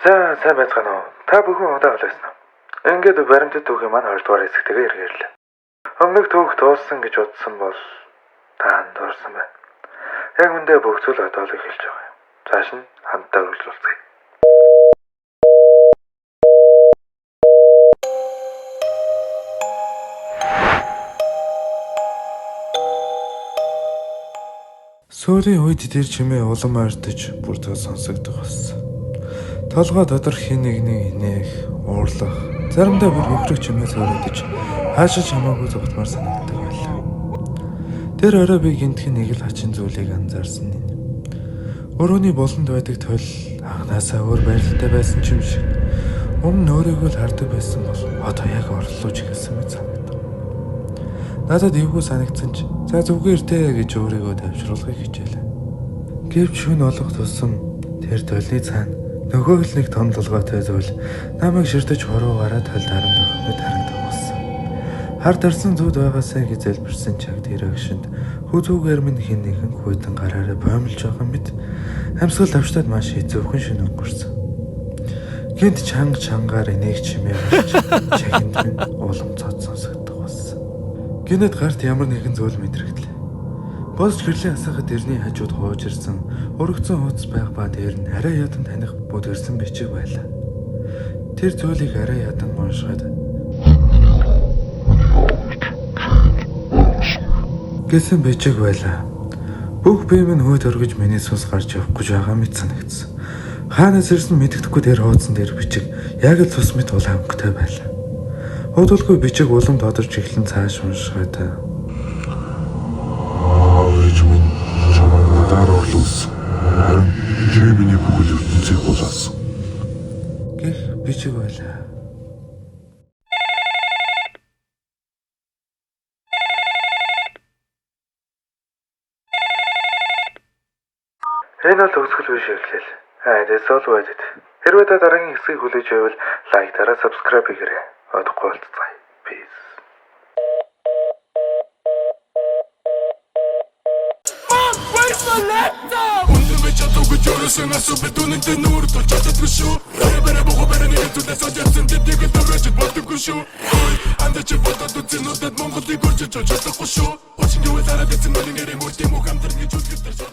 За сайн байцгаана уу. Та бүхэн удаа олсон уу? Ингээд баримтат түүхийн маань 2 дугаар хэсэгтэйгээ эргээрлээ. Өмнөх түүх дууссан гэж бодсон бол таанд дуурсан байна. Яг үндэ бүх зүйл одоо л эхэлж байгаа юм. Цааш нь хамтдаа үргэлжлүүлцгээе. Сүүлийн үед тэр чимээ улам ойртож бүр тоо сонсогдох болсон. Толгой дотор хин нэгний инээх, уурлах, заримдаа бүр хөхрөх чимээс өрөөдөж хаашаа чамаагүй зогтмаар санагддаг байлаа. Тэр орой би гинтхэн нэг л хачин зүйлийг анзаарсан юм. Өрөөний болонд байдаг тойл анханасаа өөр байралтай байсан ч юм шиг. Өмнө өөрийгөө л хардаг байсан бол одоо яг орлуулж эхэлсэн мэт санагдав. Надад эвгүй санагдсан ч за зүгээр дээ гэж өөрийгөө давжруулахыг хичээлээ. Гэвч шөнө олох тусам тэр тойлны цаана нөгөө л нэг том толгойтой зүйл намайг ширтэж хуруугаараа тойлд харагдах мэт харагдах болсон. Хард арсан зүуд байгаасаа гэж залбирсан чаг тэр агшинд хүзүүгээр минь хин нэгэн хүйдэн гараараа боомлж байгаа мэт амьсгал авчтад маш хэцүүхэн шөнө өнгөрсөн. Гинт чангаар инээх чимээ гарч чагинд минь улам цод сонсогдох болсон. Гинэд гарт ямар нэгэн зүйл мэдрэгдлээ. Босч гэрлээ асахад тэрний хажууд хууж ирсэн урагцсан хуудас байх ба тэр нь арай ядан таних бүдэрсэн бичиг байлаа. Тэр зүйлийг арай ядан уншихад гэсэн бичиг байлаа. Бүх бие минь хүйд өргөж миний сүнс гарч явах гэж байгаа мэт санагдсан. Хаанаас ирсэн мэддэхгүй тэр хуудсан дээр бичиг яг л цус мэт уул хангтай байлаа. Хөдөлгөө бичиг улам тодорч эхлэн цааш уншихад Жиминий бүхэл ертөнцийг булаасан гэх бичиг байлаа. Энэ бол төгсгөл биш эхлэл. That's all right. Хэрвээ та дараагийн хэсгийг хүлээж байвал лайк дараа subscribe хийгээрэй. Одохгүй болцгаая. Peace. Sen asubet un intenur tot ce te kushu Bere bogo bere ni tu de soja sen te digo te reje bot kushu Ande ce bota tu ținu de mongo ti gorge ce te kushu Ocin eu ezara de țin mălinere morti mo cam târni ciut câte